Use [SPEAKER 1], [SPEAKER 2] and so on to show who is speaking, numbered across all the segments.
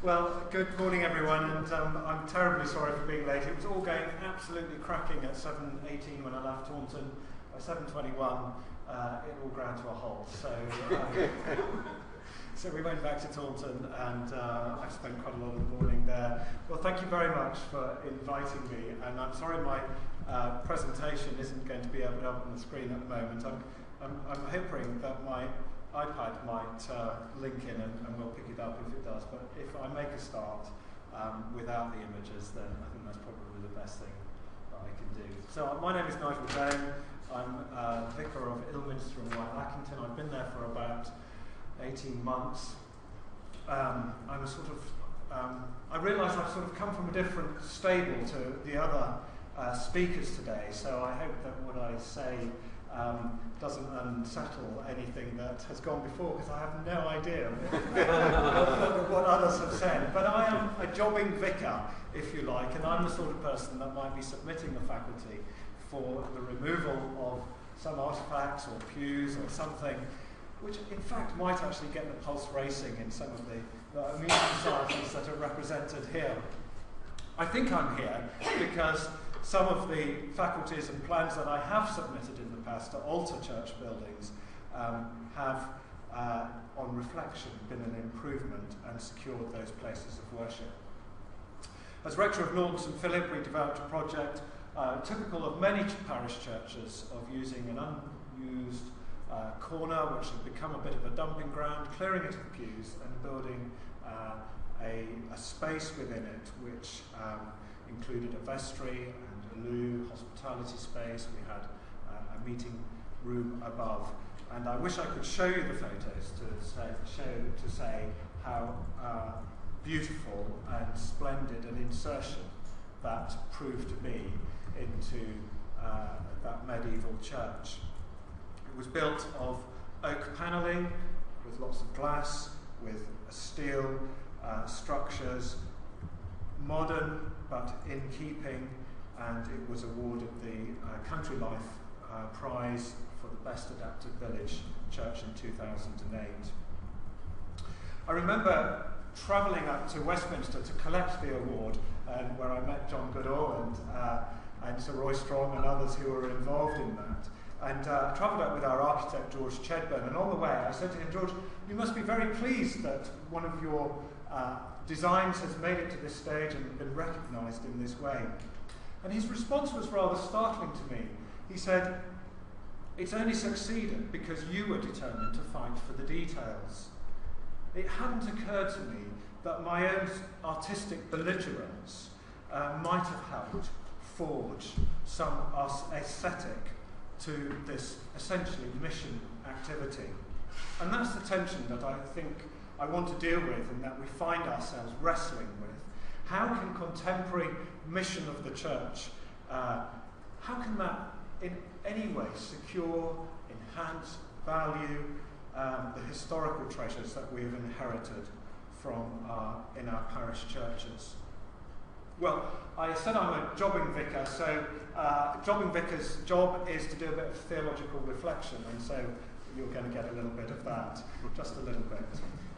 [SPEAKER 1] Well, good morning everyone, and I'm terribly sorry for being late. It was all going absolutely cracking at 7:18 when I left Taunton. By 7:21, it all ground to a halt. So we went back to Taunton, and I spent quite a lot of the morning there. Well, thank you very much for inviting me, and I'm sorry my presentation isn't going to be able to up on the screen at the moment. I'm hoping that my iPad might link in and we'll pick it up if it does, but if I make a start without the images, then I think that's probably the best thing that I can do. So my name is Nigel. I'm Vicar of Ilminster and White Lackington. I've been there for about 18 months. I realise I've sort of come from a different stable to the other speakers today, so I hope that what I say doesn't unsettle anything that has gone before, because I have no idea what others have said. But I am a jobbing vicar, if you like, and I'm the sort of person that might be submitting the faculty for the removal of some artefacts or pews or something, which in fact might actually get the pulse racing in some of the amusement societies that are represented here. I think I'm here because some of the faculties and plans that I have submitted in the past to alter church buildings have, on reflection, been an improvement and secured those places of worship. As rector of Norton St Philip, we developed a project typical of many parish churches of using an unused corner, which had become a bit of a dumping ground, clearing it of the pews and building a space within it which included a vestry and a loo, hospitality space. We had a meeting room above, and I wish I could show you the photos to say how beautiful and splendid an insertion that proved to be into that medieval church. It was built of oak panelling with lots of glass, with steel structures, modern but in keeping, and it was awarded the Country Life Prize for the Best Adapted Village Church in 2008. I remember travelling up to Westminster to collect the award, and where I met John Goodall and Sir Roy Strong and others who were involved in that. And travelled up with our architect, George Chedburn, and on the way I said to him, George, you must be very pleased that one of your designs has made it to this stage and been recognised in this way. And his response was rather startling to me. He said, it's only succeeded because you were determined to fight for the details. It hadn't occurred to me that my own artistic belligerence might have helped forge some aesthetic to this essentially mission activity. And that's the tension that I think I want to deal with and that we find ourselves wrestling with. How can contemporary mission of the church, how can that in any way secure, enhance, value the historical treasures that we have inherited from in our parish churches? Well, I said I'm a jobbing vicar, so jobbing vicar's job is to do a bit of theological reflection, and so you're going to get a little bit of that, just a little bit.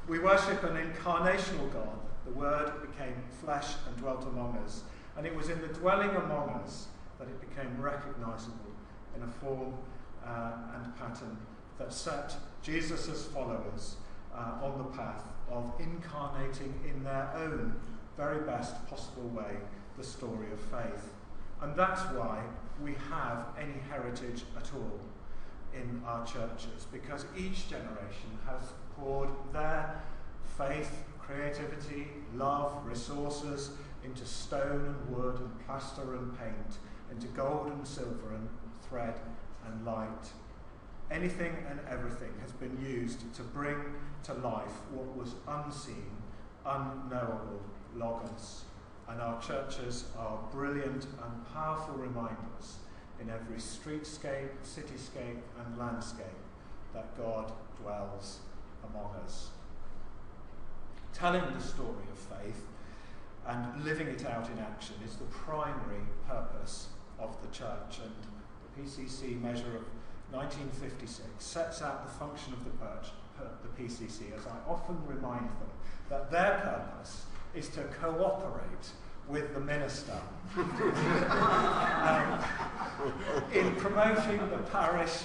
[SPEAKER 1] We worship an incarnational God. The Word became flesh and dwelt among us, and it was in the dwelling among us that it became recognisable in a form and pattern that set Jesus' followers on the path of incarnating in their own very best possible way the story of faith. And that's why we have any heritage at all in our churches, because each generation has poured their faith, creativity, love, resources into stone and wood and plaster and paint, into gold and silver and thread and light. Anything and everything has been used to bring to life what was unseen, unknowable logos. And our churches are brilliant and powerful reminders in every streetscape, cityscape and landscape that God dwells among us. Telling the story of faith and living it out in action is the primary purpose of the church, and the PCC measure of 1956 sets out the function of the the PCC, as I often remind them, that their purpose is to cooperate with the minister in promoting the parish,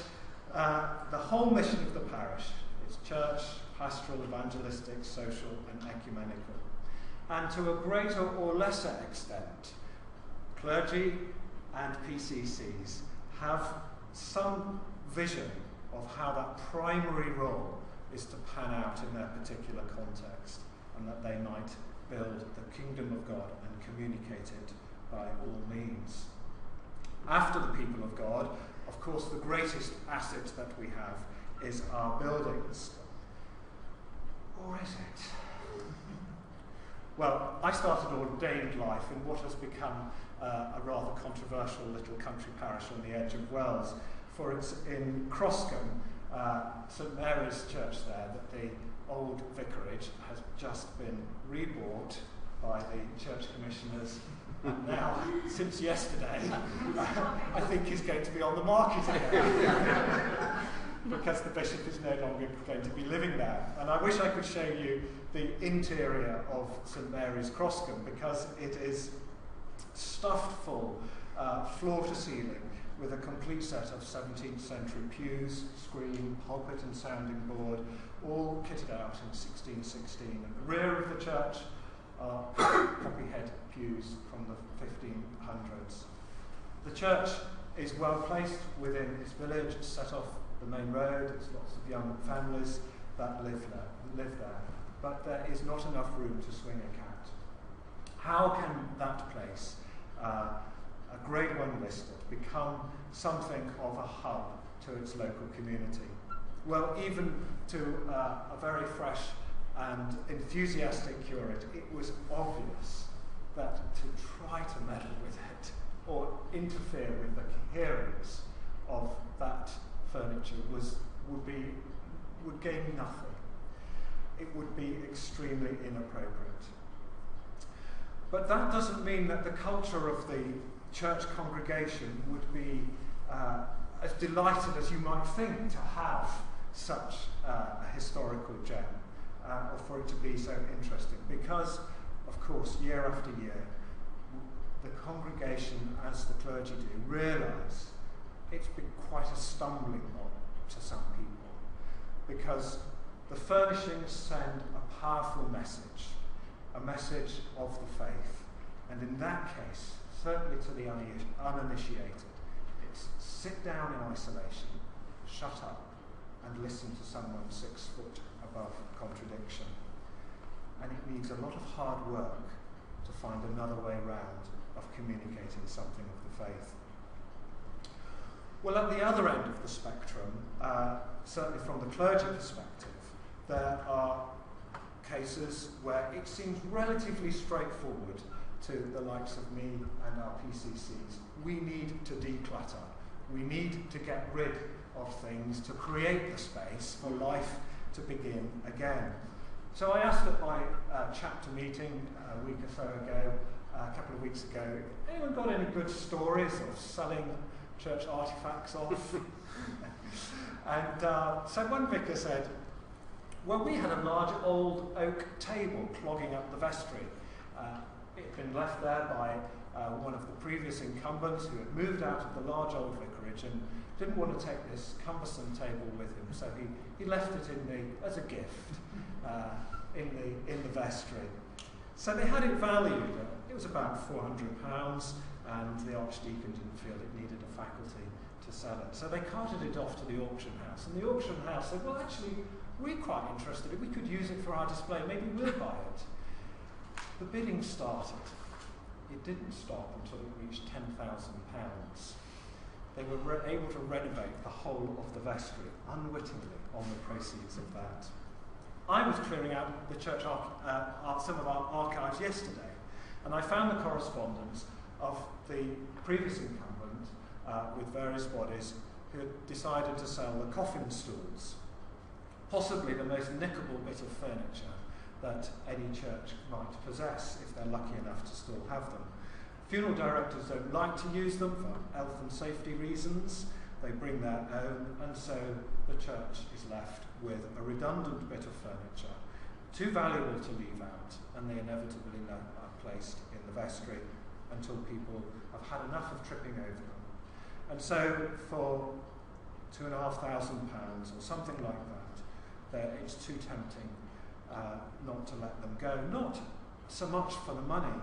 [SPEAKER 1] the whole mission of the parish. It's church, pastoral, evangelistic, social and ecumenical. And to a greater or lesser extent, clergy and PCCs have some vision of how that primary role is to pan out in their particular context, and that they might build the kingdom of God and communicate it by all means. After the people of God, of course, the greatest asset that we have is our buildings. Or is it? Well, I started ordained life in what has become a rather controversial little country parish on the edge of Wales. For it's in Croscombe, St Mary's Church there, that the old vicarage has just been rebought by the church commissioners, and now, since yesterday, I think is going to be on the market again. Because the bishop is no longer going to be living there. And I wish I could show you the interior of St Mary's Croscombe, because it is stuffed full, floor to ceiling, with a complete set of 17th century pews, screen, pulpit and sounding board, all kitted out in 1616. And the rear of the church are poppy-head pews from the 1500s. The church is well placed within its village. It's set off the main road. There's lots of young families that live there. But there is not enough room to swing a cat. How can that place, a Grade 1 listed, become something of a hub to its local community? Well, even to a very fresh and enthusiastic curate, it was obvious that to try to meddle with it or interfere with the coherence of that furniture would gain nothing. It would be extremely inappropriate. But that doesn't mean that the culture of the church congregation would be as delighted as you might think to have such a historical gem, or for it to be so interesting, because, of course, year after year, the congregation, as the clergy do, realise it's been quite a stumbling block to some people, because the furnishings send a powerful message, a message of the faith, and in that case, certainly to the uninitiated, it's sit down in isolation, shut up, and listen to someone 6 foot above contradiction. And it needs a lot of hard work to find another way round of communicating something of the faith. Well, at the other end of the spectrum, certainly from the clergy perspective, there are cases where it seems relatively straightforward to the likes of me and our PCCs. We need to declutter. We need to get rid of things to create the space for life to begin again. So I asked at my chapter meeting a week or so ago, a couple of weeks ago, anyone got any good stories of selling church artifacts off? And so one vicar said, well, we had a large old oak table clogging up the vestry. It had been left there by one of the previous incumbents who had moved out of the large old vicarage and didn't want to take this cumbersome table with him, so he left it as a gift in the vestry. So they had it valued. It was about £400, and the archdeacon didn't feel it needed a faculty to sell it. So they carted it off to the auction house, and the auction house said, well, actually, we're quite interested. If we could use it for our display, maybe we'll buy it. The bidding started. It didn't stop until it reached £10,000. They were able to renovate the whole of the vestry, unwittingly, on the proceeds of that. I was clearing out the church some of our archives yesterday, and I found the correspondence of the previous incumbent with various bodies who had decided to sell the coffin stools, possibly the most nickable bit of furniture that any church might possess if they're lucky enough to still have them. Funeral directors don't like to use them for health and safety reasons. They bring their own, and so the church is left with a redundant bit of furniture, too valuable to leave out, and they inevitably are placed in the vestry until people have had enough of tripping over them. And so for £2,500 or something like that, it's too tempting not to let them go. Not so much for the money,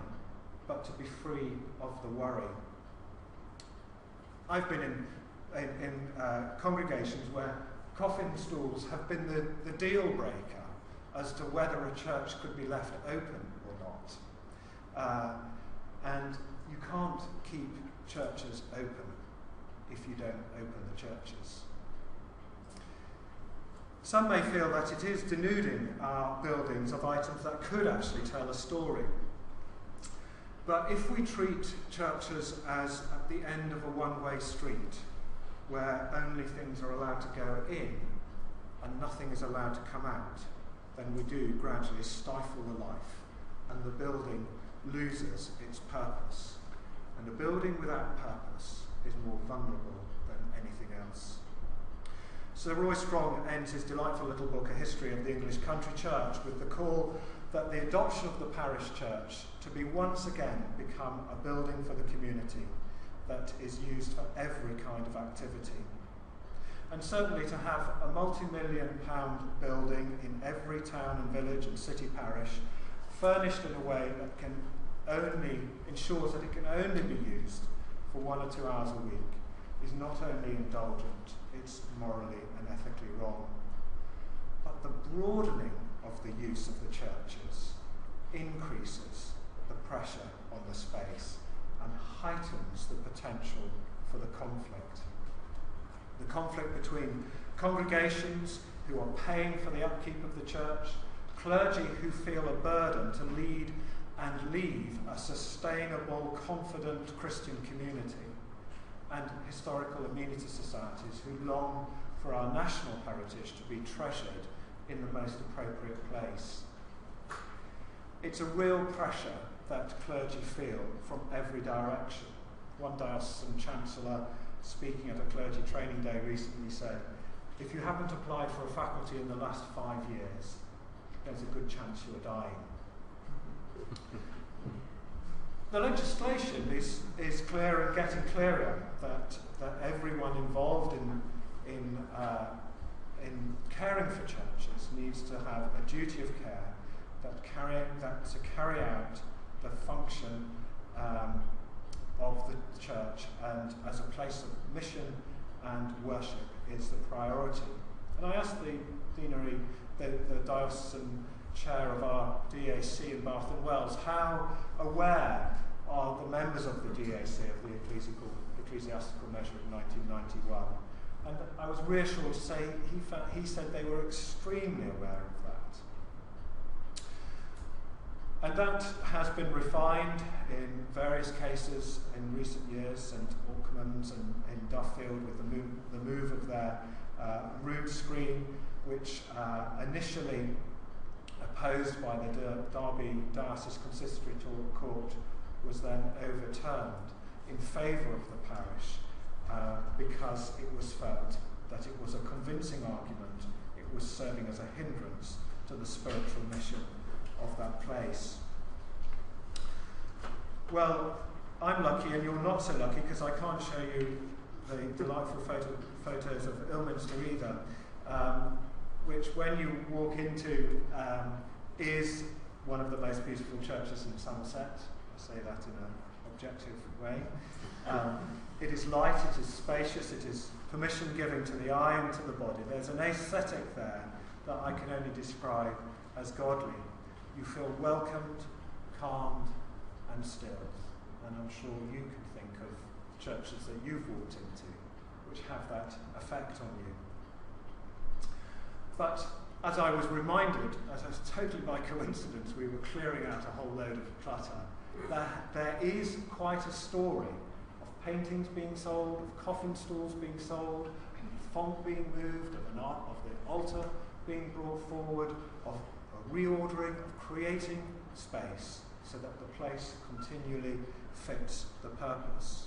[SPEAKER 1] but to be free of the worry. I've been in congregations where coffin stools have been the deal breaker as to whether a church could be left open or not. And you can't keep churches open if you don't open the churches. Some may feel that it is denuding our buildings of items that could actually tell a story. But if we treat churches as at the end of a one-way street, where only things are allowed to go in and nothing is allowed to come out, then we do gradually stifle the life, and the building loses its purpose. And a building without purpose is more vulnerable than anything else. Sir Roy Strong ends his delightful little book, A History of the English Country Church, with the call that the adoption of the parish church to be once again become a building for the community that is used for every kind of activity. And certainly to have a multi-million-pound building in every town and village and city parish, furnished in a way that ensures that it can only be used for 1 or 2 hours a week, is not only indulgent, it's morally and ethically wrong. But the broadening of the use of the churches increases the pressure on the space and heightens the potential for the conflict. The conflict between congregations who are paying for the upkeep of the church, clergy who feel a burden to lead and leave a sustainable, confident Christian community, and historical amenity societies who long for our national heritage to be treasured in the most appropriate place. It's a real pressure that clergy feel from every direction. One diocesan chancellor speaking at a clergy training day recently said, if you haven't applied for a faculty in the last 5 years, there's a good chance you are dying. The legislation is clear and getting clearer that everyone involved in caring for churches needs to have a duty of care to carry out the function of the church, and as a place of mission and worship is the priority. And I asked the deanery, the diocesan chair of our DAC in Bath and Wells, how aware are the members of the DAC of the ecclesiastical measure of 1991? And I was reassured to say he said they were extremely aware of that. And that has been refined in various cases in recent years, St Alkmund's and in Duffield with the move of their rood screen, which initially opposed by the Derby Diocese Consistory Court, was then overturned in favour of the parish because it was felt that it was a convincing argument. It was serving as a hindrance to the spiritual mission of that place. Well, I'm lucky and you're not so lucky because I can't show you the delightful photos of Ilminster either, which when you walk into is one of the most beautiful churches in Somerset. I say that in an objective way. It is light, it is spacious, it is permission-giving to the eye and to the body. There's an aesthetic there that I can only describe as godly. You feel welcomed, calmed, and still. And I'm sure you can think of churches that you've walked into which have that effect on you. But as I was reminded, as totally by coincidence, we were clearing out a whole load of clutter, there is quite a story of paintings being sold, of coffin stools being sold, of font being moved, of the altar being brought forward, of a reordering, of creating space so that the place continually fits the purpose.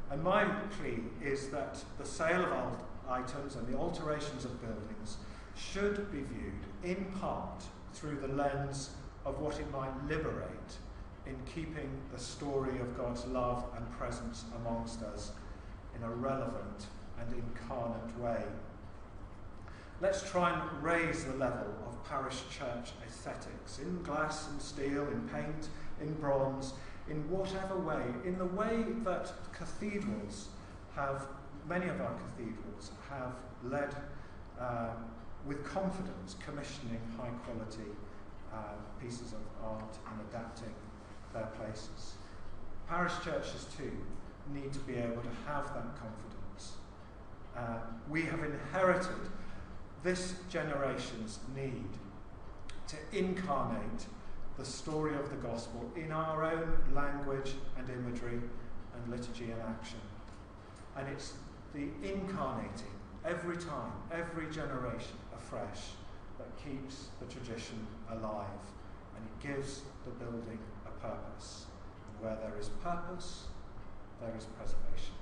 [SPEAKER 1] And my plea is that the sale of items and the alterations of buildings should be viewed in part through the lens of what it might liberate in keeping the story of God's love and presence amongst us in a relevant and incarnate way. Let's try and raise the level of parish church aesthetics in glass and steel, in paint, in bronze, in whatever way, in the way that cathedrals have, many of our cathedrals have led with confidence commissioning high quality pieces of art and adapting their places. Parish churches too need to be able to have that confidence. We have inherited this generation's need to incarnate the story of the gospel in our own language and imagery and liturgy and action. And it's the incarnating every time, every generation afresh that keeps the tradition alive, and it gives the building a purpose. And where there is purpose, there is preservation.